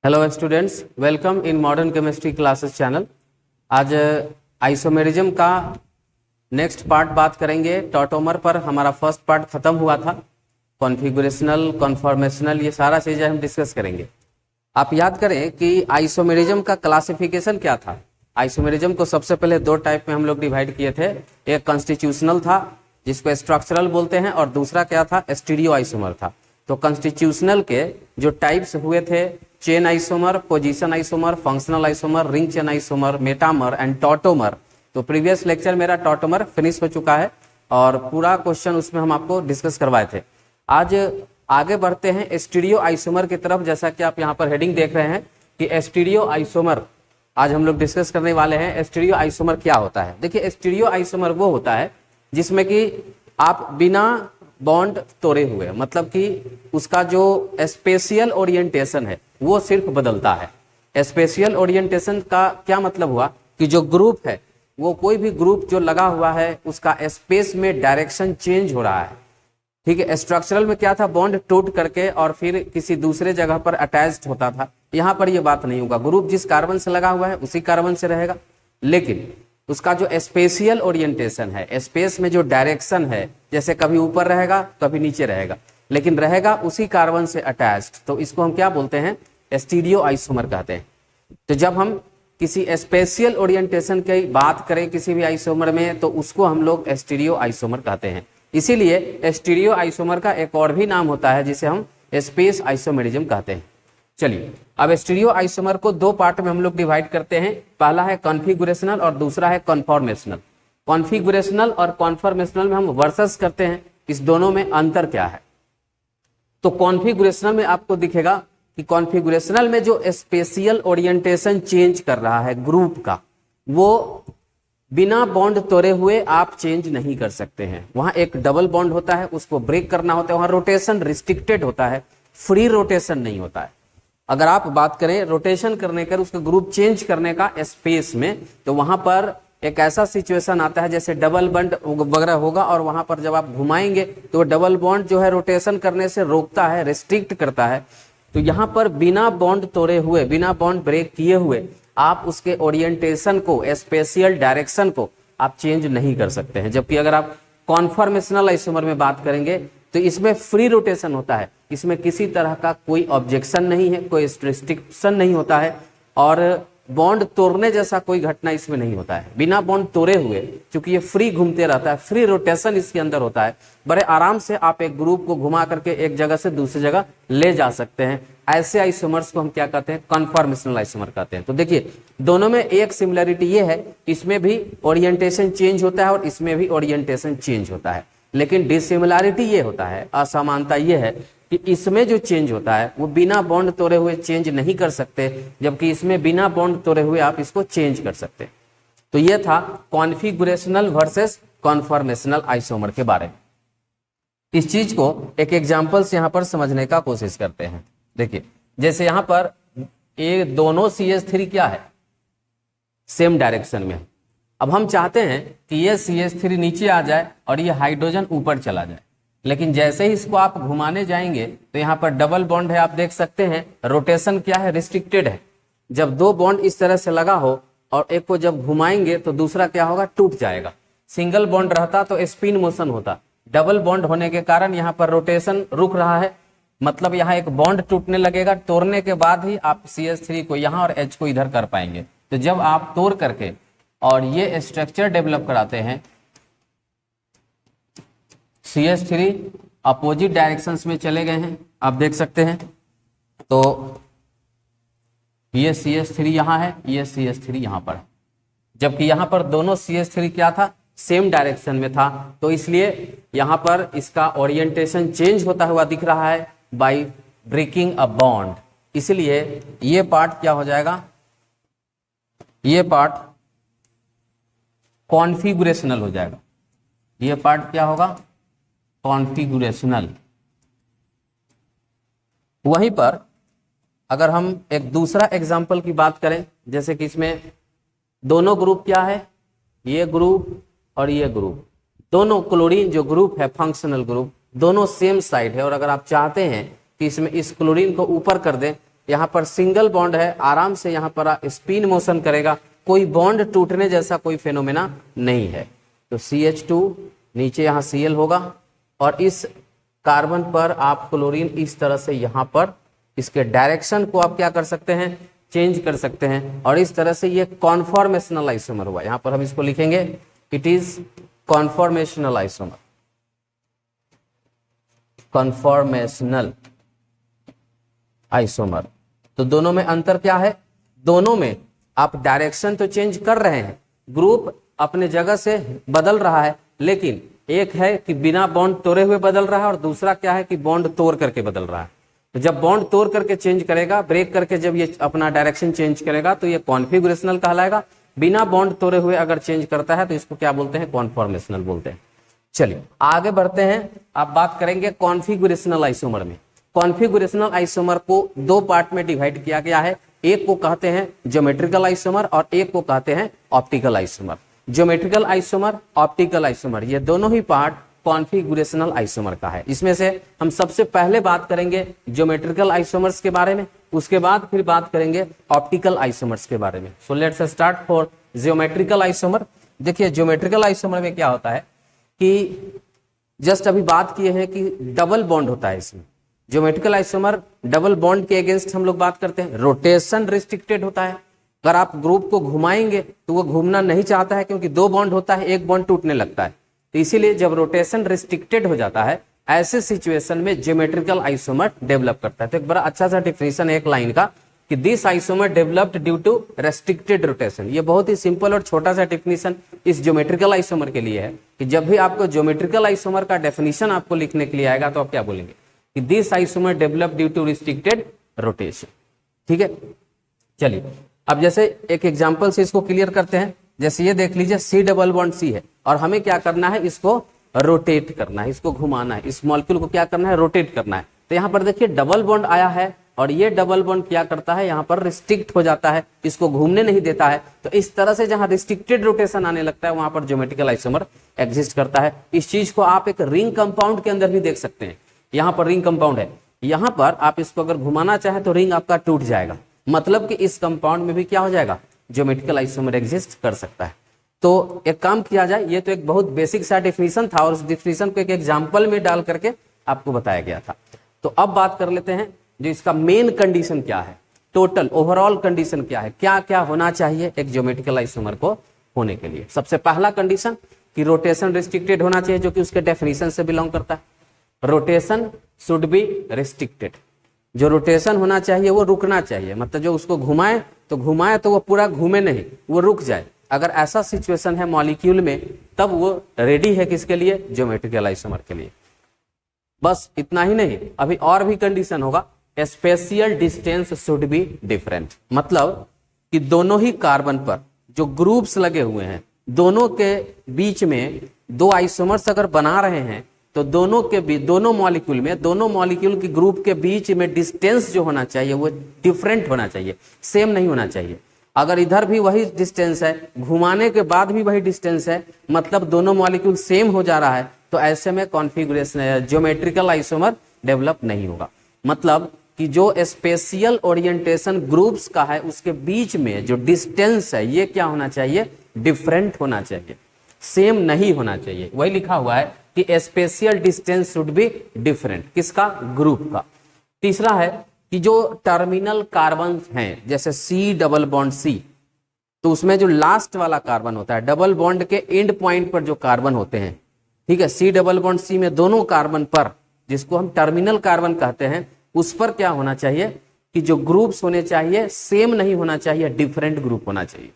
Hello students, welcome in modern chemistry classes channel. आज isomerism का next part बात करेंगे। टॉटोमर पर हमारा फर्स्ट पार्ट खत्म हुआ था। कॉन्फ़िगरेशनल, कॉन्फॉर्मेशनल, ये सारा चीज़ें हम डिस्कस करेंगे। आप याद करें कि आइसोमेरिज्म का क्लासिफिकेशन क्या था। आइसोमेरिज्म को सबसे पहले दो टाइप में हम लोग डिवाइड किए थे। एक कॉन्स्टिट्यूशनल था जिसको स्ट्रक्चरल बोलते हैं, और दूसरा क्या था, स्टीरियो आइसोमर था। तो कॉन्स्टिट्यूशनल के जो टाइप्स हुए थे, chain isomer, position isomer, functional isomer, ring chain isomer, metamer and tautomer. तो प्रीवियस लेक्चर मेरा टॉटोमर फिनिश हो चुका है और पूरा क्वेश्चन उसमें हम आपको डिस्कस करवाए थे। आज आगे बढ़ते हैं स्टीरियो आइसोमर की तरफ। जैसा कि आप यहाँ पर हेडिंग देख रहे हैं कि स्टीरियो आइसोमर आज हम लोग डिस्कस करने वाले हैं। स्टीरियो आइसोमर क्या होता है? देखिए, स्टीरियो आइसोमर वो होता है जिसमें कि आप बिना बॉन्ड तोड़े हुए, मतलब कि उसका जो स्पेशियल ओरिएंटेशन है वो सिर्फ बदलता है। स्पेशियल ओरिएंटेशन का क्या मतलब हुआ कि जो ग्रुप है, वो कोई भी ग्रुप जो लगा हुआ है उसका स्पेस में डायरेक्शन चेंज हो रहा है। ठीक है। स्ट्रक्चरल में क्या था, बॉन्ड टूट करके और फिर किसी दूसरे जगह पर अटैच्ड होता था। यहाँ पर ये बात नहीं होगा, ग्रुप जिस कार्बन से लगा हुआ है उसी कार्बन से रहेगा, लेकिन उसका जो स्पेशियल ओरिएंटेशन है, स्पेस में जो डायरेक्शन है, जैसे कभी ऊपर रहेगा कभी नीचे रहेगा, लेकिन रहेगा उसी कार्बन से अटैच्ड, तो इसको हम क्या बोलते हैं, स्टीरियो आइसोमर कहते हैं। तो जब हम किसी स्पेशियल ओरिएंटेशन की बात करें किसी भी आइसोमर में, तो उसको हम लोग स्टीरियो आइसोमर कहते हैं। इसीलिए स्टीरियो आइसोमर का एक और भी नाम होता है जिसे हम स्पेस आइसोमेरिज्म कहते हैं। चलिए, अब स्टीरियो आइसोमर को दो पार्ट में हम लोग डिवाइड करते हैं। पहला है कॉन्फिगरेशनल और दूसरा है कॉन्फॉर्मेशनल। कॉन्फिगरेशनल और कॉन्फॉर्मेशनल में हम वर्सेस करते हैं, इस दोनों में अंतर क्या है। तो कॉन्फिगरेशनल में आपको दिखेगा कि कॉन्फिगरेशनल में जो स्पेशियल ओरिएंटेशन चेंज कर रहा है ग्रुप का, वो बिना बॉन्ड तोड़े हुए आप चेंज नहीं कर सकते हैं। वहां एक डबल बॉन्ड होता है, उसको ब्रेक करना होता है। वहां रोटेशन रिस्ट्रिक्टेड होता है, फ्री रोटेशन नहीं होता है। अगर आप बात करें रोटेशन करने का, उसका ग्रुप चेंज करने का स्पेस में, तो वहां पर एक ऐसा सिचुएशन आता है जैसे डबल बॉन्ड वगैरह होगा, और वहां पर जब आप घुमाएंगे तो डबल बॉन्ड जो है रोटेशन करने से रोकता है, रिस्ट्रिक्ट करता है। तो यहाँ पर बिना बॉन्ड तोड़े हुए, बिना बॉन्ड ब्रेक किए हुए आप उसके ओरिएंटेशन को, स्पेशियल डायरेक्शन को आप चेंज नहीं कर सकते हैं। जबकि अगर आप कॉन्फॉर्मेशनल आइसोमर में बात करेंगे तो इसमें फ्री रोटेशन होता है, इसमें किसी तरह का कोई ऑब्जेक्शन नहीं है, कोई रिस्ट्रिक्शन नहीं होता है, और बॉन्ड तोड़ने जैसा कोई घटना इसमें नहीं होता है। बिना बॉन्ड तोड़े हुए, क्योंकि ये फ्री घूमते रहता है, फ्री रोटेशन इसके अंदर होता है, बड़े आराम से आप एक ग्रुप को घुमा करके एक जगह से दूसरी जगह ले जा सकते हैं। ऐसे आइसोमर्स को हम क्या कहते हैं, कन्फॉर्मेशनल आइसोमर कहते हैं। तो देखिए, दोनों में एक सिमिलरिटी ये है, इसमें भी ओरिएंटेशन चेंज होता है और इसमें भी ओरिएंटेशन चेंज होता है, लेकिन डिसिमिलरिटी ये होता है, असमानता ये है कि इसमें जो चेंज होता है वो बिना बॉन्ड तोड़े हुए चेंज नहीं कर सकते, जबकि इसमें बिना बॉन्ड तोड़े हुए आप इसको चेंज कर सकते हैं। तो ये था कॉन्फिगरेशनल वर्सेस कॉन्फॉर्मेशनल आइसोमर के बारे में। इस चीज को एक एग्जांपल से यहाँ पर समझने का कोशिश करते हैं। देखिए, जैसे यहाँ पर ये दोनों CH3 क्या है, सेम डायरेक्शन में है। अब हम चाहते हैं कि ये CH3 नीचे आ जाए और ये हाइड्रोजन ऊपर चला जाए, लेकिन जैसे ही इसको आप घुमाने जाएंगे तो यहाँ पर डबल बॉन्ड है, आप देख सकते हैं रोटेशन क्या है, रिस्ट्रिक्टेड है। जब दो बॉन्ड इस तरह से लगा हो और एक को जब घुमाएंगे तो दूसरा क्या होगा, टूट जाएगा। सिंगल बॉन्ड रहता तो स्पिन मोशन होता, डबल बॉन्ड होने के कारण यहाँ पर रोटेशन रुक रहा है, मतलब यहाँ एक बॉन्ड टूटने लगेगा। तोड़ने के बाद ही आप CH3 को यहाँ और H को इधर कर पाएंगे। तो जब आप तोड़ करके और ये स्ट्रक्चर डेवलप कराते हैं, CH3 अपोजिट डायरेक्शंस में चले गए हैं, आप देख सकते हैं। तो ये CH3 यहाँ है, ये CH3 यहाँ पर है, जबकि यहाँ पर दोनों CH3 क्या था, सेम डायरेक्शन में था। तो इसलिए यहाँ पर इसका ओरिएंटेशन चेंज होता हुआ दिख रहा है बाय ब्रेकिंग अ बॉन्ड। इसलिए ये पार्ट क्या हो जाएगा, ये पार्ट कॉन्फिगरेशनल हो जाएगा। ये पार्ट क्या होगा, कॉन्फिगरेशनल। वहीं पर अगर हम एक दूसरा एग्जांपल की बात करें, जैसे कि इसमें दोनों ग्रुप क्या है, ये ग्रुप और ये ग्रुप, दोनों क्लोरीन जो ग्रुप है, फंक्शनल ग्रुप, दोनों सेम साइड है। और अगर आप चाहते हैं कि इसमें इस क्लोरीन को ऊपर कर दें यहाँ पर सिंगल बॉन्ड है, आराम से यहाँ पर स्पिन मोशन करेगा, कोई बॉन्ड टूटने जैसा कोई फेनोमेना नहीं है। तो CH2 नीचे यहाँ Cl होगा और इस कार्बन पर आप क्लोरीन इस तरह से यहाँ पर इसके डायरेक्शन को आप क्या कर सकते हैं, चेंज कर सकते हैं, और इस तरह से ये कॉन्फॉर्मेशनल आइसोमर हुआ। यहाँ पर हम इसको लिखेंगे it is conformational isomer, conformational isomer. तो दोनों में अंतर क्या है, दोनों में आप डायरेक्शन तो चेंज कर रहे हैं, ग्रुप अपने जगह से बदल रहा है, लेकिन एक है कि बिना बॉन्ड तोड़े हुए बदल रहा है और दूसरा क्या है कि बॉन्ड तोड़ करके बदल रहा है। तो जब बॉन्ड तोड़ करके चेंज करेगा, ब्रेक करके जब ये अपना डायरेक्शन चेंज करेगा तो ये कॉन्फिगरेशनल कहलाएगा। बिना बॉन्ड तोड़े हुए अगर चेंज करता है तो इसको क्या बोलते हैं, कॉन्फॉर्मेशनल बोलते हैं। चलिए आगे बढ़ते हैं, आप बात करेंगे कॉन्फिगरेशनल आइसोमर में। कॉन्फिगरेशनल आइसोमर को दो पार्ट में डिवाइड किया गया है, एक को कहते हैं ज्योमेट्रिकल आइसोमर और एक को कहते हैं optical isomer. Geometrical isomer, optical isomer, ये दोनों ही पार्ट कॉन्फिगरेशनल आइसोमर का है। इसमें से हम सबसे पहले बात करेंगे ज्योमेट्रिकल आइसोमर्स के बारे में, उसके बाद फिर बात करेंगे ऑप्टिकल आइसोमर्स के बारे में। So let's start for geometrical isomer. देखिए ज्योमेट्रिकल आइसोमर में क्या होता है कि जस्ट अभी बात किए हैं कि डबल बॉन्ड होता है इसमें। ज्योमेट्रिकल आइसोमर डबल बॉन्ड के अगेंस्ट हम लोग बात करते हैं, रोटेशन रिस्ट्रिक्टेड होता है। अगर आप ग्रुप को घुमाएंगे तो वो घूमना नहीं चाहता है, क्योंकि दो बॉन्ड होता है, एक बॉन्ड टूटने लगता है। तो इसीलिए जब रोटेशन रिस्ट्रिक्टेड हो जाता है, ऐसे सिचुएशन में ज्योमेट्रिकल आइसोमर डेवलप करता है। तो एक बड़ा अच्छा सा डिफिनेशन है एक लाइन का कि this isomer developed due to restricted rotation. ये बहुत ही सिंपल और छोटा सा डिफिनेशन इस ज्योमेट्रिकल आइसोमर के लिए है कि जब भी आपको ज्योमेट्रिकल आइसोमर का डेफिनेशन आपको लिखने के लिए आएगा तो आप क्या बोलेंगे कि this isomer developed due to restricted rotation. ठीक है, चलिए अब जैसे एक एग्जांपल से इसको क्लियर करते हैं। जैसे ये देख लीजिए C डबल बॉन्ड C है और हमें क्या करना है, इसको रोटेट करना है, इसको घुमाना है, इस मॉलिक्यूल को क्या करना है, रोटेट करना है। तो यहाँ पर देखिए डबल बॉन्ड आया है और ये डबल बॉन्ड क्या करता है, यहाँ पर रिस्ट्रिक्ट हो जाता है, इसको घूमने नहीं देता है। तो इस तरह से जहां रिस्ट्रिक्टेड रोटेशन आने लगता है वहां पर ज्योमेट्रिकल आइसोमर एग्जिस्ट करता है। इस चीज को आप एक रिंग कंपाउंड के अंदर भी देख सकते हैं। यहाँ पर रिंग कंपाउंड है, यहाँ पर आप इसको अगर घुमाना चाहे तो रिंग आपका टूट जाएगा, मतलब कि इस कंपाउंड में भी क्या हो जाएगा, ज्योमेट्रिकल आइसोमर एग्जिस्ट कर सकता है। तो एक काम किया जाए, ये तो एक बहुत बेसिक सा डिफिनीशन था और उस डिफिनीशन को एक एग्जांपल में डाल करके आपको बताया गया था। तो अब बात कर लेते हैं जो इसका मेन कंडीशन क्या है, टोटल ओवरऑल कंडीशन क्या है, क्या क्या होना चाहिए एक ज्योमेट्रिकल आइसोमर को होने के लिए। सबसे पहला कंडीशन कि रोटेशन रिस्ट्रिक्टेड होना चाहिए, जो कि उसके डेफिनेशन से बिलोंग करता है। रोटेशन शुड बी रिस्ट्रिक्टेड, जो रोटेशन होना चाहिए वो रुकना चाहिए, मतलब जो उसको घुमाए तो वो पूरा घूमे नहीं, वो रुक जाए। अगर ऐसा सिचुएशन है मॉलिक्यूल में तब वो रेडी है किसके लिए, ज्योमेट्रिकल आइसोमर के लिए। बस इतना ही नहीं, अभी और भी कंडीशन होगा। Spatial distance should be different, मतलब कि दोनों ही कार्बन पर जो ग्रुप्स लगे हुए हैं, दोनों के बीच में दो आइसोमर्स अगर बना रहे हैं तो दोनों के बीच, दोनों मॉलिक्यूल के ग्रुप के बीच में डिस्टेंस जो होना चाहिए वो डिफरेंट होना चाहिए, सेम नहीं होना चाहिए। अगर इधर भी वही डिस्टेंस है, घुमाने के बाद भी वही डिस्टेंस है, मतलब दोनों मॉलिक्यूल सेम हो जा रहा है, तो ऐसे में कॉन्फिगरेशन ज्योमेट्रिकल आइसोमर डेवलप नहीं होगा। मतलब कि जो स्पेशियल ओरिएंटेशन ग्रुप्स का है उसके बीच में जो डिस्टेंस है ये क्या होना चाहिए, डिफरेंट होना चाहिए, सेम नहीं होना चाहिए। वही लिखा हुआ है कि spatial distance should be different, किसका, ग्रुप का। तीसरा है कि जो टर्मिनल कार्बन हैं, जैसे C डबल बॉन्ड C, तो उसमें जो लास्ट वाला कार्बन होता है, डबल बॉन्ड के एंड पॉइंट पर जो कार्बन होते हैं, ठीक है, C डबल बॉन्ड C में दोनों कार्बन पर, जिसको हम टर्मिनल कार्बन कहते हैं, उस पर क्या होना चाहिए कि जो ग्रुप्स होने चाहिए सेम नहीं होना चाहिए, डिफरेंट ग्रुप होना चाहिए।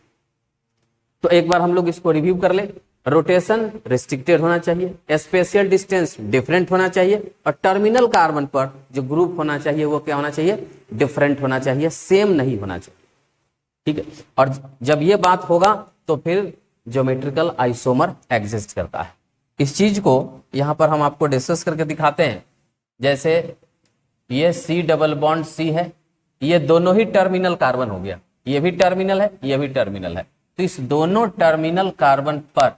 तो एक बार हम लोग इसको रिव्यू कर ले। रोटेशन रिस्ट्रिक्टेड होना चाहिए, स्पेशियल डिस्टेंस डिफरेंट होना चाहिए, और टर्मिनल कार्बन पर जो ग्रुप होना चाहिए वो क्या होना चाहिए, डिफरेंट होना चाहिए, सेम नहीं होना चाहिए। ठीक है, और जब ये बात होगा तो फिर ज्योमेट्रिकल आइसोमर एग्जिस्ट करता है। इस चीज को यहां पर हम आपको डिस्कस करके दिखाते हैं। जैसे ये C डबल बॉन्ड C है, ये दोनों ही टर्मिनल कार्बन हो गया, ये भी टर्मिनल है, ये भी टर्मिनल है। तो इस दोनों टर्मिनल कार्बन पर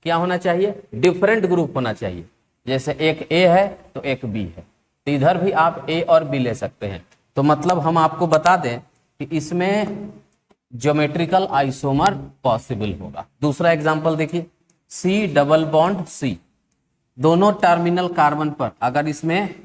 क्या होना चाहिए, डिफरेंट ग्रुप होना चाहिए। जैसे एक A है तो एक B है, तो इधर भी आप A और B ले सकते हैं। तो मतलब हम आपको बता दें कि इसमें ज्योमेट्रिकल आइसोमर पॉसिबल होगा। दूसरा एग्जांपल देखिए, C डबल बॉन्ड C, दोनों टर्मिनल कार्बन पर अगर इसमें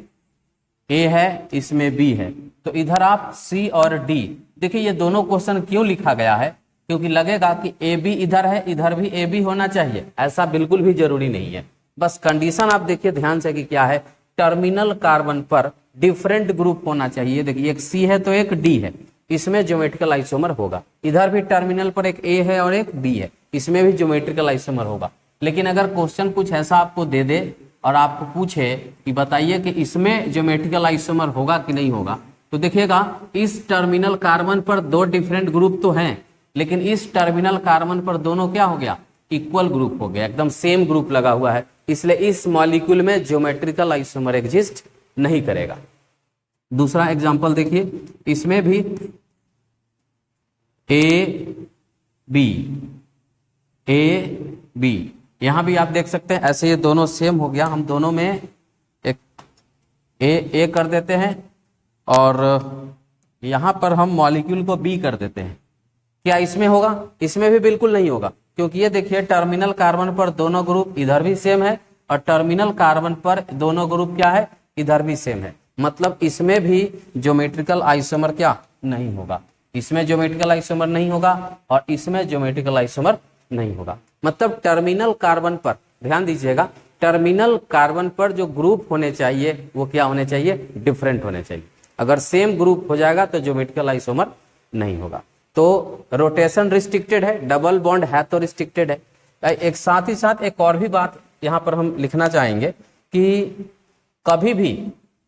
A है इसमें B है तो इधर आप C और D, देखिए ये दोनों क्वेश्चन क्यों लिखा गया है, क्योंकि लगेगा कि AB इधर है इधर भी AB होना चाहिए, ऐसा बिल्कुल भी जरूरी नहीं है। बस कंडीशन आप देखिए ध्यान से कि क्या है, टर्मिनल कार्बन पर डिफरेंट ग्रुप होना चाहिए। देखिए एक C है तो एक D है, इसमें ज्योमेट्रिकल आइसोमर होगा। इधर भी टर्मिनल पर एक A है और एक B है, इसमें भी ज्योमेट्रिकल आइसोमर होगा। लेकिन अगर क्वेश्चन कुछ ऐसा आपको दे दे और आपको पूछे कि बताइए कि इसमें ज्योमेट्रिकल आइसोमर होगा कि नहीं होगा, तो देखिएगा इस टर्मिनल कार्बन पर दो डिफरेंट ग्रुप तो हैं, लेकिन इस टर्मिनल कार्बन पर दोनों क्या हो गया, इक्वल ग्रुप हो गया, एकदम सेम ग्रुप लगा हुआ है, इसलिए इस मॉलिक्यूल में ज्योमेट्रिकल आइसोमर एग्जिस्ट नहीं करेगा। दूसरा एग्जांपल देखिए, इसमें भी ए बी, यहां भी आप देख सकते हैं ऐसे ये दोनों सेम हो गया, हम दोनों में एक ए कर देते हैं और यहां पर हम मॉलिक्यूल को बी कर देते हैं। क्या इसमें होगा? इसमें भी बिल्कुल नहीं होगा, क्योंकि ये देखिए टर्मिनल कार्बन पर दोनों ग्रुप इधर भी सेम है और टर्मिनल कार्बन पर दोनों ग्रुप क्या है, इधर भी सेम है, मतलब इसमें भी ज्योमेट्रिकल आइसोमर क्या नहीं होगा, इसमें ज्योमेट्रिकल आइसोमर नहीं होगा और इसमें ज्योमेट्रिकल आइसोमर नहीं होगा। मतलब टर्मिनल कार्बन पर ध्यान दीजिएगा, टर्मिनल कार्बन पर जो ग्रुप होने चाहिए वो क्या होने चाहिए, डिफरेंट होने चाहिए। अगर सेम ग्रुप हो जाएगा तो ज्योमेट्रिकल आइसोमर नहीं होगा। तो रोटेशन रिस्ट्रिक्टेड है, डबल बॉन्ड है तो रिस्ट्रिक्टेड है। एक साथ ही साथ एक और भी बात यहां पर हम लिखना चाहेंगे कि कभी भी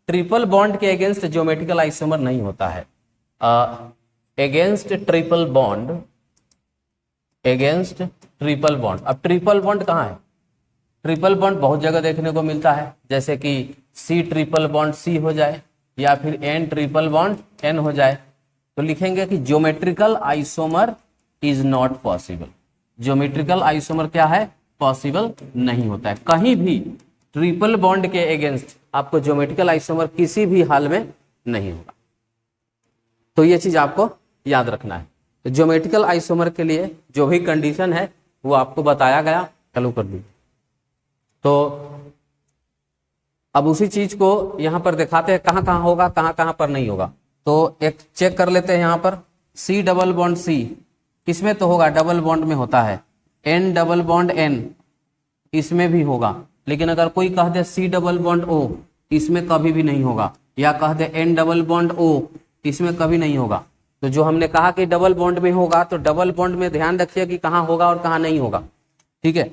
ट्रिपल बॉन्ड के अगेंस्ट ज्योमेट्रिकल आइसोमर नहीं होता है। Against triple bond, against triple bond, अब ट्रिपल बॉन्ड कहाँ है? ट्रिपल बॉन्ड बहुत जगह देखने को मिलता है, जैसे कि C ट्रिपल बॉन्ड C हो जाए या फिर N ट्रिपल बॉन्ड N हो जाए, तो लिखेंगे कि geometrical isomer is not possible. Geometrical isomer क्या है, पॉसिबल नहीं होता है। कहीं भी ट्रिपल बॉन्ड के अगेंस्ट आपको ज्योमेट्रिकल आइसोमर किसी भी हाल में नहीं होगा। तो ये चीज आपको याद रखना है। तो ज्योमेट्रिकल आइसोमर के लिए जो भी कंडीशन है वो आपको बताया गया। चालू कर दीजिए। तो अब उसी चीज को यहां पर दिखाते हैं कहां कहां होगा, कहां कहां पर नहीं होगा। तो एक चेक कर लेते हैं यहां पर, C डबल बॉन्ड C इसमें तो होगा, डबल बॉन्ड में होता है। N डबल बॉन्ड N इसमें भी होगा, लेकिन अगर कोई कह दे C डबल बॉन्ड O इसमें कभी भी नहीं होगा, या कह दे N डबल बॉन्ड O इसमें कभी नहीं होगा। तो जो हमने कहा कि डबल बॉन्ड में होगा, तो डबल बॉन्ड में ध्यान रखिए कि कहां होगा और कहां नहीं होगा। ठीक है,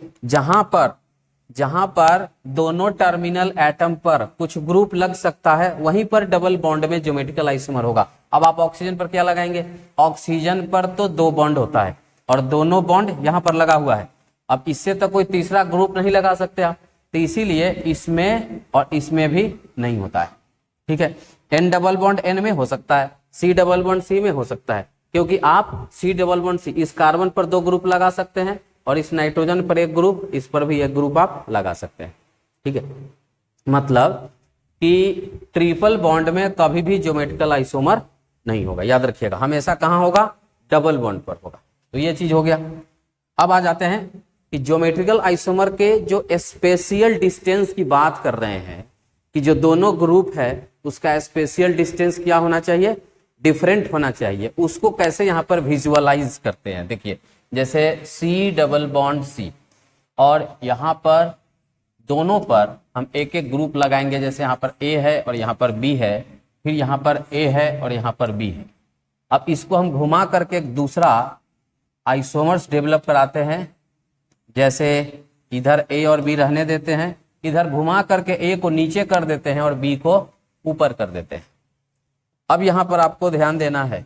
जहां पर दोनों टर्मिनल एटम पर कुछ ग्रुप लग सकता है वहीं पर डबल बॉन्ड में ज्योमेट्रिकल आइसोमर होगा। अब आप ऑक्सीजन पर क्या लगाएंगे? ऑक्सीजन पर तो दो बॉन्ड होता है और दोनों बॉन्ड यहां पर लगा हुआ है। अब इससे तो कोई तीसरा ग्रुप नहीं लगा सकते आप, तो इसीलिए इसमें और इसमें भी नहीं होता है। ठीक है, N डबल बॉन्ड N में हो सकता है, C डबल बॉन्ड C में हो सकता है, क्योंकि आप C डबल बॉन्ड C इस कार्बन पर दो ग्रुप लगा सकते हैं और इस नाइट्रोजन पर एक ग्रुप, इस पर भी एक ग्रुप आप लगा सकते हैं। ठीक है, मतलब कि ट्रिपल बॉन्ड में कभी भी ज्योमेट्रिकल आइसोमर नहीं होगा, याद रखिएगा। हमेशा कहां होगा? डबल बॉन्ड पर होगा। तो ये चीज हो गया। अब आ जाते हैं कि ज्योमेट्रिकल आइसोमर के जो स्पेशियल डिस्टेंस की बात कर रहे हैं, कि जो दोनों ग्रुप है उसका स्पेशियल डिस्टेंस क्या होना चाहिए, डिफरेंट होना चाहिए। उसको कैसे यहां पर विजुअलाइज करते हैं, देखिए जैसे C डबल बॉन्ड C और यहां पर दोनों पर हम एक एक ग्रुप लगाएंगे, जैसे यहां पर A है और यहां पर B है, फिर यहां पर A है और यहां पर B है। अब इसको हम घुमा करके एक दूसरा आइसोमर्स डेवलप कराते हैं, जैसे इधर A और B रहने देते हैं, इधर घुमा करके A को नीचे कर देते हैं और B को ऊपर कर देते हैं। अब यहां पर आपको ध्यान देना है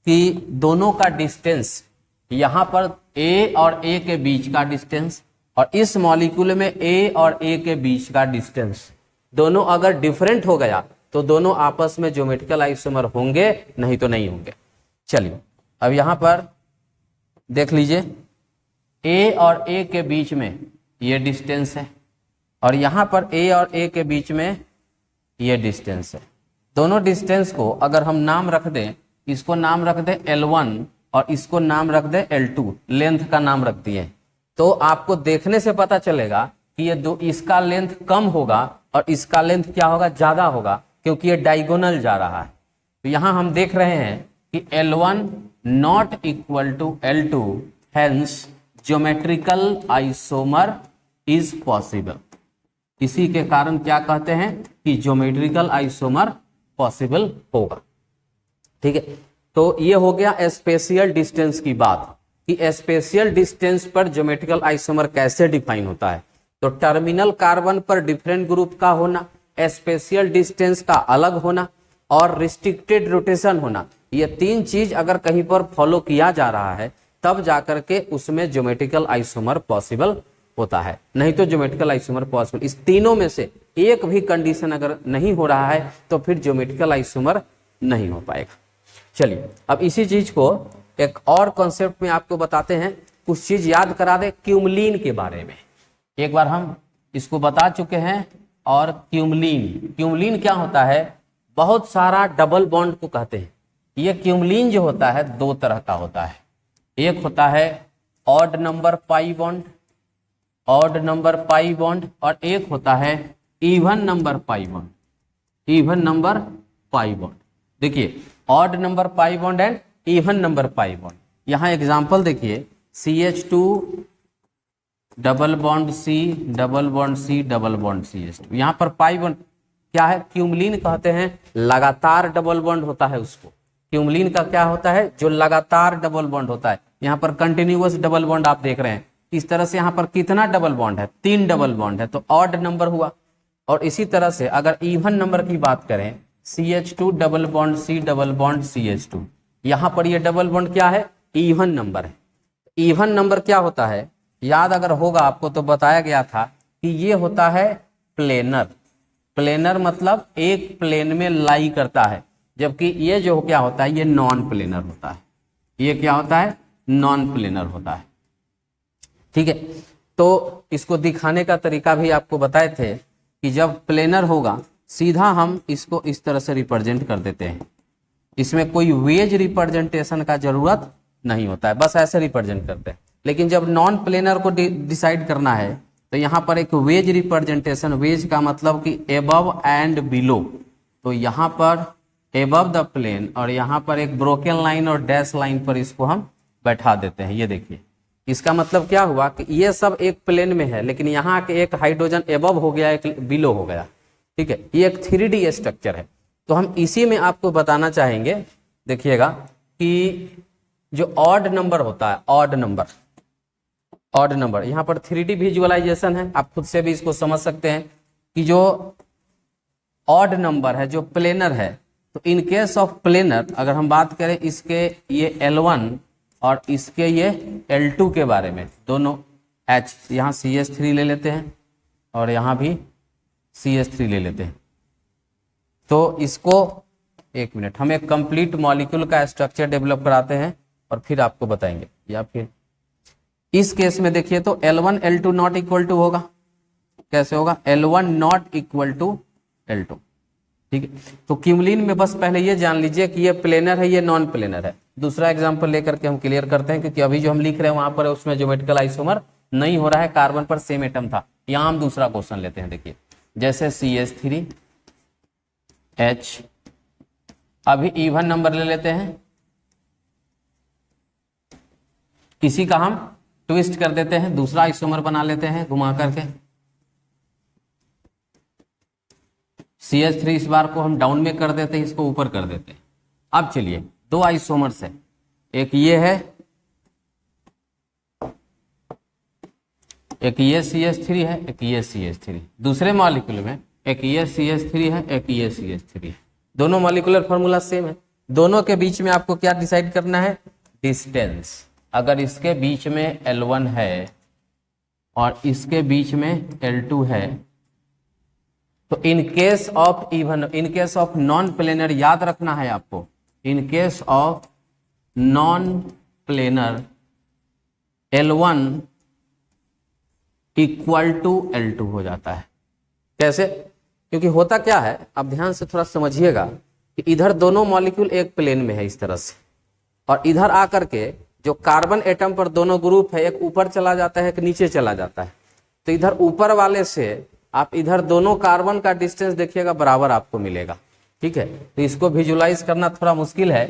कि दोनों का डिस्टेंस, यहां पर A और A के बीच का डिस्टेंस और इस मॉलिक्यूल में A और A के बीच का डिस्टेंस, दोनों अगर डिफरेंट हो गया तो दोनों आपस में ज्योमेट्रिकल आइसोमर होंगे, नहीं तो नहीं होंगे। चलिए अब यहां पर देख लीजिए, A और A के बीच में ये डिस्टेंस है और यहां पर A और A के बीच में ये डिस्टेंस है। दोनों डिस्टेंस को अगर हम नाम रख दें, इसको नाम रख दें L1 और इसको नाम रख दें L2, लेंथ का नाम रख दिए, तो आपको देखने से पता चलेगा कि ये दो, इसका लेंथ कम होगा और इसका लेंथ क्या होगा, ज्यादा होगा, क्योंकि ये डायगोनल जा रहा है। तो यहां हम देख रहे हैं कि L1 not equal to L2, hence geometrical isomer is possible. इसी के कारण क्या कहते हैं कि ज्योमेट्रिकल आइसोमर पॉसिबल होगा। ठीक है, तो ये हो गया स्पेशियल डिस्टेंस की बात कि स्पेशियल डिस्टेंस पर ज्योमेट्रिकल आइसोमर कैसे डिफाइन होता है। तो टर्मिनल कार्बन पर डिफरेंट ग्रुप का होना, स्पेशियल डिस्टेंस का अलग होना और रिस्ट्रिक्टेड रोटेशन होना, ये तीन चीज अगर कहीं पर फॉलो किया जा रहा है तब जाकर के उसमें ज्योमेट्रिकल आइसोमर पॉसिबल होता है, नहीं तो ज्योमेट्रिकल आइसोमर पॉसिबल। इस तीनों में से एक भी कंडीशन अगर नहीं हो रहा है तो फिर ज्योमेट्रिकल आइसोमर नहीं हो पाएगा। चलिए अब इसी चीज को एक और कॉन्सेप्ट में आपको बताते हैं, कुछ चीज याद करा दे क्यूमलीन के बारे में। एक बार हम इसको बता चुके हैं। और क्यूमलीन क्या होता है, बहुत सारा डबल बॉन्ड को कहते हैं। ये क्यूमलीन जो होता है दो तरह का होता है, एक होता है ऑड नंबर पाई बॉन्ड, और एक होता है इवन नंबर पाई बॉन्ड। देखिए odd number pi bond and even number pi bond. यहां एग्जांपल देखिए, CH2 double bond C double bond C double bond CH2। यहां पर पाई बॉन्ड क्या है, क्यूमलीन कहते हैं, लगातार डबल बॉन्ड होता है उसको। क्यूमलीन का क्या होता है, जो लगातार डबल बॉन्ड होता है। यहाँ पर कंटिन्यूअस डबल बॉन्ड आप देख रहे हैं। इस तरह से यहाँ पर कितना डबल बॉन्ड है, 3 डबल बॉन्ड है, तो ऑड नंबर हुआ। और इसी तरह से अगर इवन नंबर की बात करें, CH2 double bond C double bond CH2, यहाँ पर ये डबल बॉन्ड क्या है, इवन नंबर है। इवन नंबर क्या होता है, याद अगर होगा आपको तो बताया गया था कि ये होता है प्लेनर मतलब एक प्लेन में लाई करता है, जबकि ये जो क्या होता है, ये नॉन प्लेनर होता है। ये क्या होता है, नॉन प्लेनर होता है। ठीक है, तो इसको दिखाने का तरीका भी आपको बताए थे कि जब प्लेनर होगा सीधा हम इसको इस तरह से रिप्रेजेंट कर देते हैं, इसमें कोई वेज रिप्रेजेंटेशन का जरूरत नहीं होता है, बस ऐसे रिप्रेजेंट करते हैं। लेकिन जब नॉन प्लेनर को डिसाइड करना है तो यहाँ पर एक वेज रिप्रेजेंटेशन, वेज का मतलब कि एबव एंड बिलो, तो यहाँ पर एबव द प्लेन और यहाँ पर एक ब्रोकन लाइन और डैश लाइन पर इसको हम बैठा देते हैं। ये देखिए, इसका मतलब क्या हुआ कि ये सब एक प्लेन में है, लेकिन यहाँ के एक हाइड्रोजन एबव हो गया, एक बिलो हो गया। ठीक है, ये एक 3D स्ट्रक्चर है। तो हम इसी में आपको बताना चाहेंगे, देखिएगा कि जो ऑड नंबर होता है, ऑड नंबर यहाँ पर 3D विजुअलाइजेशन है, आप खुद से भी इसको समझ सकते हैं कि जो ऑड नंबर है, जो प्लेनर है, तो इन केस ऑफ प्लेनर अगर हम बात करें इसके ये L1 और इसके ये L2 के बारे में, दोनों H, यहाँ CH3 ले लेते हैं और यहाँ भी CH3 ले लेते हैं। तो इसको एक मिनट, हम एक कंप्लीट मॉलिक्यूल का स्ट्रक्चर डेवलप कराते हैं और फिर आपको बताएंगे। या फिर इस केस में देखिए तो L1 L2 not equal to होगा, कैसे होगा, L1 not equal to L2। ठीक है, तो क्यूमलीन में बस पहले ये जान लीजिए कि ये प्लेनर है, ये नॉन प्लेनर है। दूसरा एग्जांपल लेकर के हम क्लियर करते हैं, क्योंकि अभी जो हम लिख रहे हैं वहां पर उसमें ज्योमेट्रिकल आइसोमर नहीं हो रहा है, कार्बन पर सेम एटम था। यहां हम दूसरा क्वेश्चन लेते हैं। देखिए जैसे CH3 H, अभी इवन नंबर ले लेते हैं, इसी का हम ट्विस्ट कर देते हैं, दूसरा आइसोमर बना लेते हैं घुमा करके। CH3 इस बार को हम डाउन में कर देते हैं, इसको ऊपर कर देते हैं। अब चलिए दो आइसोमर्स है, एक ये है, एक ये CH3 है, एक ये CH3। दूसरे मॉलिक्यूल में एक ये CH3 है, एक ये CH3 है। दोनों मॉलिक्यूलर फॉर्मूला सेम है। दोनों के बीच में आपको क्या डिसाइड करना है, डिस्टेंस। अगर इसके बीच में L1 है और इसके बीच में L2 है, तो in case of even, in case of non planar याद रखना है आपको, in case of non planar L1 equal to L2 हो जाता है। कैसे, क्योंकि होता क्या है, आप ध्यान से थोड़ा समझिएगा कि इधर दोनों मॉलिक्यूल एक प्लेन में है इस तरह से, और इधर आकर के जो कार्बन एटम पर दोनों ग्रुप है, एक ऊपर चला जाता है, एक नीचे चला जाता है। तो इधर ऊपर वाले से आप इधर दोनों कार्बन का डिस्टेंस देखिएगा बराबर आपको मिलेगा, ठीक है। तो इसको विजुलाइज करना थोड़ा मुश्किल है।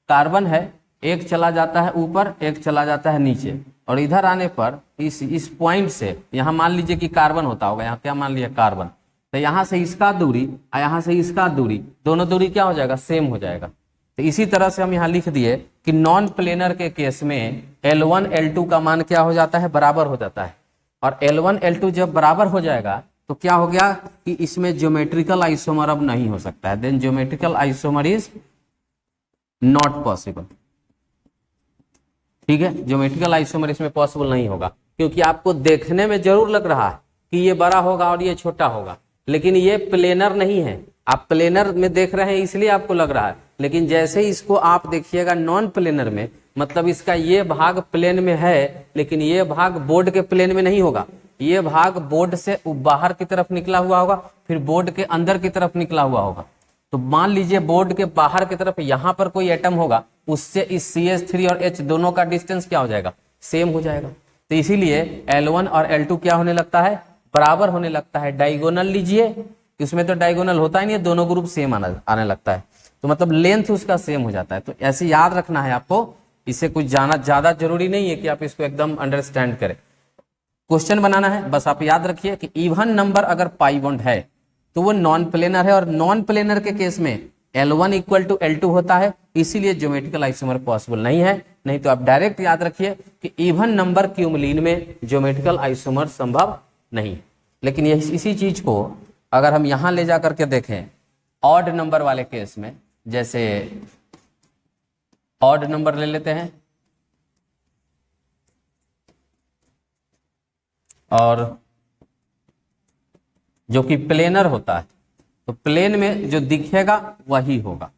कार्बन है, एक चला जाता है ऊपर, एक चला जाता है नीचे, और इधर आने पर इस पॉइंट से, यहाँ मान लीजिए कि कार्बन होता होगा, यहाँ क्या मान लिया कार्बन, तो यहाँ से इसका दूरी और यहाँ से इसका दूरी, दोनों दूरी क्या हो जाएगा, सेम हो जाएगा। तो इसी तरह से हम यहाँ लिख दिए कि नॉन प्लेनर के केस में L1 L2 का मान क्या हो जाता है, बराबर हो जाता है। और L1 L2 जब बराबर हो जाएगा तो क्या हो गया कि इसमें ज्योमेट्रिकल आइसोमर अब नहीं हो सकता है, then geometrical isomer is not possible, ठीक है। ज्योमेट्रिकल आइसोमर इसमें पॉसिबल नहीं होगा, क्योंकि आपको देखने में जरूर लग रहा है कि ये बड़ा होगा और ये छोटा होगा, लेकिन ये प्लेनर नहीं है। आप प्लेनर में देख रहे हैं इसलिए आपको लग रहा है, लेकिन जैसे ही इसको आप देखिएगा नॉन प्लेनर में, मतलब इसका ये भाग प्लेन में है, लेकिन ये भाग बोर्ड के प्लेन में नहीं होगा। ये भाग बोर्ड से बाहर की तरफ निकला हुआ होगा, फिर बोर्ड के अंदर की तरफ निकला हुआ होगा। तो मान लीजिए बोर्ड के बाहर की तरफ यहाँ पर कोई एटम होगा, उससे इस CH3 और H दोनों का डिस्टेंस क्या हो जाएगा, सेम हो जाएगा। तो इसीलिए L1 और L2 क्या होने लगता है, बराबर होने लगता है। डायगोनल लीजिए, इसमें तो डायगोनल होता ही नहीं है, दोनों ग्रुप सेम आने लगता है, तो मतलब लेंथ उसका सेम हो जाता है। तो ऐसे याद रखना है आपको, इसे कुछ जाना ज्यादा जरूरी नहीं है कि आप इसको एकदम अंडरस्टैंड करें। क्वेश्चन बनाना है, बस आप याद रखिए कि इवन नंबर अगर पाई बॉन्ड है तो वो नॉन प्लेनर है, और नॉन प्लेनर के केस में L1 इक्वल टू L2 होता है, इसीलिए ज्योमेट्रिकल आइसोमर पॉसिबल नहीं है। नहीं तो आप डायरेक्ट याद रखिए कि इवन नंबर क्यूमलीन में ज्योमेट्रिकल आइसोमर संभव नहीं। लेकिन इसी चीज को अगर हम यहां ले जा करके देखें ऑड नंबर वाले केस में, जैसे ऑड नंबर ले लेते हैं, और जो कि प्लेनर होता है, तो प्लेन में जो दिखेगा वही होगा,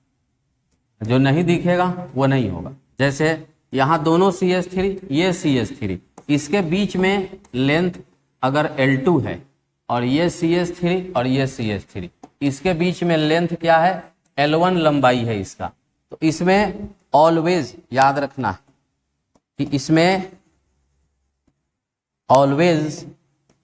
जो नहीं दिखेगा वो नहीं होगा। जैसे यहां दोनों CH3, ये CH3, इसके बीच में लेंथ अगर L2 है, और ये CH3 और ये CH3, इसके बीच में लेंथ क्या है, L1 लंबाई है इसका। तो इसमें ऑलवेज याद रखना है कि इसमें always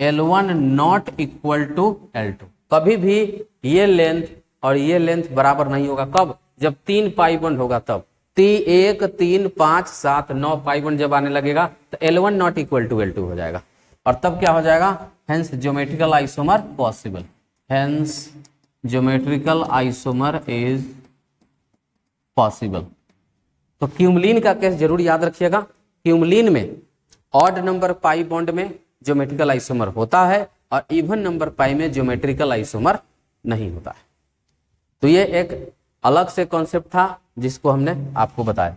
L1 not equal to L2, कभी भी ये लेंथ और ये लेंथ बराबर नहीं होगा। कब, जब 3 पाई बॉन्ड होगा तब। 1 3 5 7 9 पाई बॉन्ड जब आने लगेगा तो L1 not equal to L2 हो जाएगा, और तब क्या हो जाएगा, hence geometrical isomer possible, hence geometrical isomer is possible. तो क्यूमलीन का केस जरूर याद रखिएगा। क्यूमलीन में ऑड नंबर पाई बॉन्ड में ज्योमेट्रिकल आइसोमर होता है, और इवन नंबर पाई में ज्योमेट्रिकल आइसोमर नहीं होता है। तो ये एक अलग से कॉन्सेप्ट था जिसको हमने आपको बताया।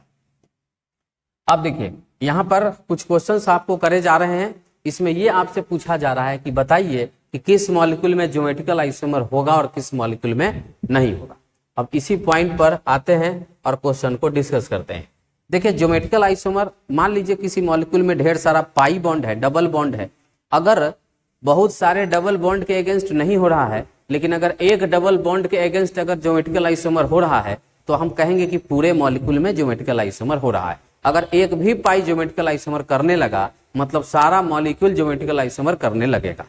अब देखिए यहां पर कुछ क्वेश्चंस आपको करे जा रहे हैं। इसमें ये आपसे पूछा जा रहा है कि बताइए कि किस मॉलिक्यूल में ज्योमेट्रिकल आइसोमर होगा और किस मॉलिक्यूल में नहीं होगा। अब इसी पॉइंट पर आते हैं और क्वेश्चन को डिस्कस करते हैं। देखिए ज्योमेट्रिकल आइसोमर, मान लीजिए किसी मॉलिक्यूल में ढेर सारा पाई बॉन्ड है, डबल बॉन्ड है। अगर बहुत सारे डबल बॉन्ड के अगेंस्ट नहीं हो रहा है, लेकिन अगर एक डबल बॉन्ड के अगेंस्ट अगर ज्योमेट्रिकल आइसोमर हो रहा है, तो हम कहेंगे कि पूरे मॉलिक्यूल में ज्योमेट्रिकल आइसोमर हो रहा है। अगर एक भी पाई ज्योमेट्रिकल आइसोमर करने लगा, मतलब सारा मॉलिक्यूल ज्योमेट्रिकल आइसोमर करने लगेगा।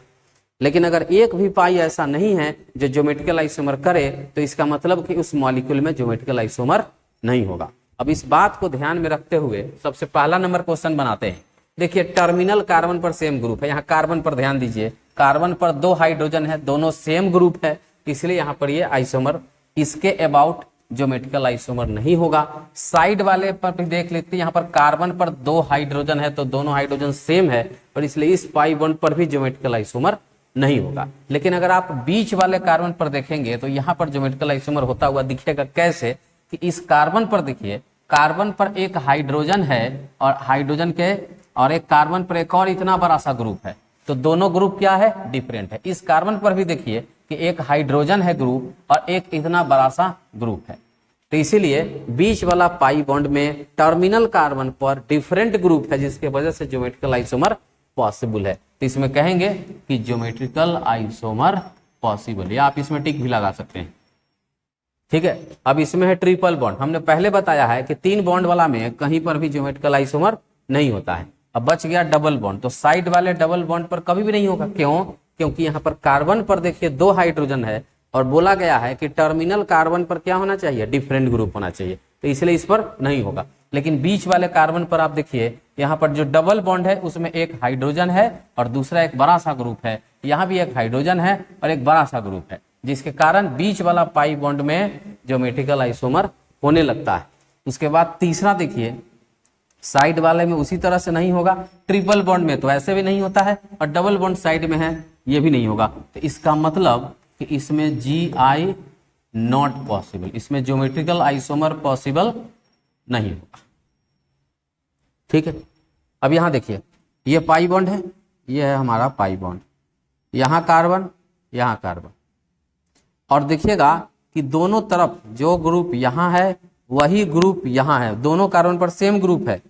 लेकिन अगर एक भी पाई ऐसा नहीं है जो ज्योमेट्रिकल आइसोमर करे, तो इसका मतलब कि उस मॉलिक्यूल में ज्योमेट्रिकल आइसोमर नहीं होगा। अब इस बात को ध्यान में रखते हुए सबसे पहला नंबर क्वेश्चन बनाते हैं। देखिए टर्मिनल कार्बन पर सेम ग्रुप है, यहाँ कार्बन पर ध्यान दीजिए, कार्बन पर 2 हाइड्रोजन है, दोनों सेम ग्रुप है, इसलिए यहाँ पर ये आइसोमर, इसके अबाउट ज्योमेट्रिकल आइसोमर नहीं होगा। साइड वाले पर भी देख लेते हैं, यहाँ पर कार्बन पर 2 हाइड्रोजन है, तो दोनों हाइड्रोजन सेम है, और इसलिए इस पाई बॉन्ड पर भी ज्योमेट्रिकल आइसोमर नहीं होगा। लेकिन अगर आप बीच वाले कार्बन पर देखेंगे तो यहाँ पर ज्योमेट्रिकल आइसोमर होता हुआ दिखेगा। कैसे कि इस कार्बन पर देखिए, कार्बन पर एक हाइड्रोजन है, और हाइड्रोजन के और एक कार्बन पर एक और इतना बड़ा सा ग्रुप है, तो दोनों ग्रुप क्या है, डिफरेंट है। इस कार्बन पर भी देखिए कि एक हाइड्रोजन है ग्रुप और एक इतना बड़ा सा ग्रुप है, तो इसीलिए बीच वाला पाई बॉन्ड में टर्मिनल कार्बन पर डिफरेंट ग्रुप है, जिसके वजह से ज्योमेट्रिकल आइसोमर पॉसिबल है। तो इसमें कहेंगे कि ज्योमेट्रिकल आइसोमर पॉसिबल, या आप इसमें टिक भी लगा सकते हैं। ठीक है। अब इसमें है ट्रिपल बॉन्ड, हमने पहले बताया है कि 3 बॉन्ड वाला में कहीं पर भी ज्योमेट्रिकल आइसोमर नहीं होता है। अब बच गया डबल बॉन्ड, तो साइड वाले डबल बॉन्ड पर कभी भी नहीं होगा। क्यों? क्योंकि यहाँ पर कार्बन पर देखिए 2 हाइड्रोजन है और बोला गया है कि टर्मिनल कार्बन पर क्या होना चाहिए, डिफरेंट ग्रुप होना चाहिए, तो इसलिए इस पर नहीं होगा। लेकिन बीच वाले कार्बन पर आप देखिए यहाँ पर जो डबल बॉन्ड है उसमें एक हाइड्रोजन है और दूसरा एक बड़ा सा ग्रुप है, यहाँ भी एक हाइड्रोजन है और एक बड़ा सा ग्रुप है, जिसके कारण बीच वाला पाई बॉन्ड में ज्योमेट्रिकल आइसोमर होने लगता है। उसके बाद तीसरा देखिए, साइड वाले में उसी तरह से नहीं होगा, ट्रिपल बॉन्ड में तो ऐसे भी नहीं होता है और डबल बॉन्ड साइड में है ये भी नहीं होगा। तो इसका मतलब कि इसमें GI नॉट पॉसिबल, इसमें ज्योमेट्रिकल आइसोमर पॉसिबल नहीं होगा। ठीक है। अब यहां देखिए ये पाई बॉन्ड है, ये है हमारा पाई बॉन्ड, यहां कार्बन यहां कार्बन, और देखिएगा कि दोनों तरफ जो ग्रुप यहां है वही ग्रुप यहां है, दोनों कार्बन पर सेम ग्रुप है,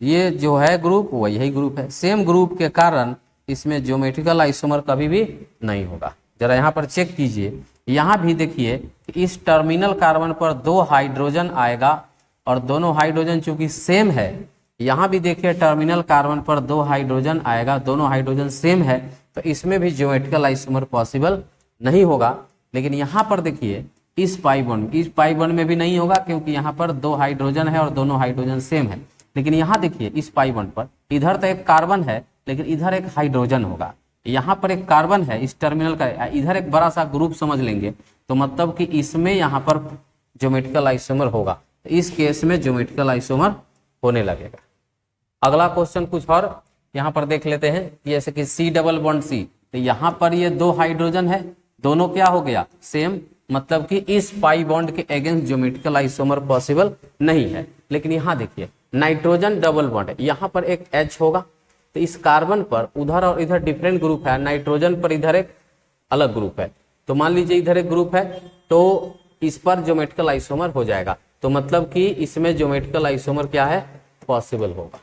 ये जो है ग्रुप वही ग्रुप है, सेम ग्रुप के कारण इसमें ज्योमेट्रिकल आइसोमर कभी भी नहीं होगा। जरा यहाँ पर चेक कीजिए, यहाँ भी देखिए कि इस टर्मिनल कार्बन पर 2 हाइड्रोजन आएगा और दोनों हाइड्रोजन चूंकि सेम है, यहाँ भी देखिए टर्मिनल कार्बन पर 2 हाइड्रोजन आएगा, दोनों हाइड्रोजन सेम है, तो इसमें भी ज्योमेट्रिकल आइसोमर पॉसिबल नहीं होगा। लेकिन यहाँ पर देखिए इस पाई बॉन्ड में भी नहीं होगा, क्योंकि यहाँ पर 2 हाइड्रोजन है और दोनों हाइड्रोजन सेम है। लेकिन यहाँ देखिए इस पाई बॉन्ड पर इधर तो एक कार्बन है लेकिन इधर एक हाइड्रोजन होगा, यहाँ पर एक कार्बन है इस टर्मिनल का, इधर एक बड़ा सा ग्रुप समझ लेंगे, तो मतलब कि इसमें यहाँ पर ज्योमेट्रिकल आइसोमर होगा। इस केस में ज्योमेट्रिकल आइसोमर होने लगेगा। अगला क्वेश्चन कुछ और यहाँ पर देख लेते हैं, जैसे कि C डबल बॉन्ड C, तो यहाँ पर ये 2 हाइड्रोजन है, दोनों क्या हो गया सेम, मतलब कि इस पाई बॉन्ड के अगेंस्ट ज्योमेट्रिकल आइसोमर पॉसिबल नहीं है। लेकिन यहाँ देखिए नाइट्रोजन डबल बॉन्ड है, यहाँ पर एक H होगा, तो इस कार्बन पर उधर और इधर डिफरेंट ग्रुप है, नाइट्रोजन पर इधर एक अलग ग्रुप है, तो मान लीजिए इधर एक ग्रुप है तो इस पर ज्योमेट्रिकल आइसोमर हो जाएगा, तो मतलब कि इसमें ज्योमेट्रिकल आइसोमर क्या है, पॉसिबल होगा।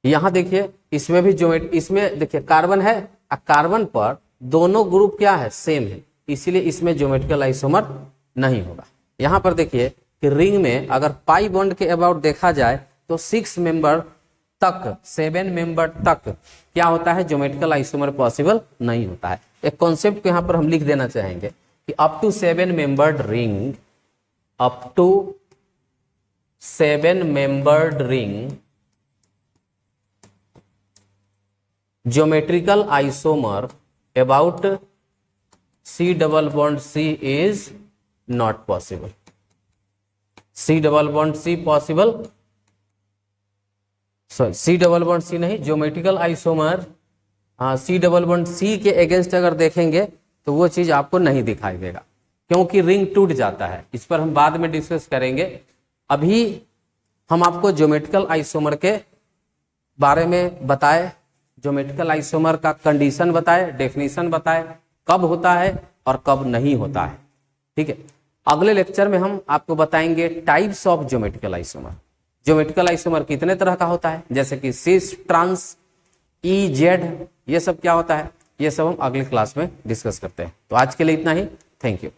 यहां देखिए इसमें भी इसमें देखिए कार्बन है, कार्बन पर दोनों ग्रुप क्या है, सेम है, इसीलिए इसमें ज्योमेट्रिकल आइसोमर नहीं होगा। यहां पर देखिए कि रिंग में अगर पाई बॉन्ड के अबाउट देखा जाए तो 6 मेंबर तक 7 मेंबर तक क्या होता है, ज्योमेट्रिकल आइसोमर पॉसिबल नहीं होता है। एक कॉन्सेप्ट को यहां पर हम लिख देना चाहेंगे कि up to 7 membered ring, up to 7 membered ring geometrical isomer about C double bond C is not possible. C double bond C possible, sorry C double bond C नहीं, geometrical isomer C double bond C के against अगर देखेंगे तो वो चीज आपको नहीं दिखाई देगा, क्योंकि रिंग टूट जाता है। इस पर हम बाद में डिस्कस करेंगे। अभी हम आपको ज्योमेट्रिकल आइसोमर के बारे में बताए, ज्योमेट्रिकल आइसोमर का कंडीशन बताए, डेफिनेशन बताए, कब होता है और कब नहीं होता है। ठीक है। अगले लेक्चर में हम आपको बताएंगे types of geometrical isomer. Geometrical isomer कितने तरह का होता है, जैसे कि सिस, ट्रांस, ई, जेड, ये सब क्या होता है, ये सब हम अगले क्लास में डिस्कस करते हैं। तो आज के लिए इतना ही, थैंक यू।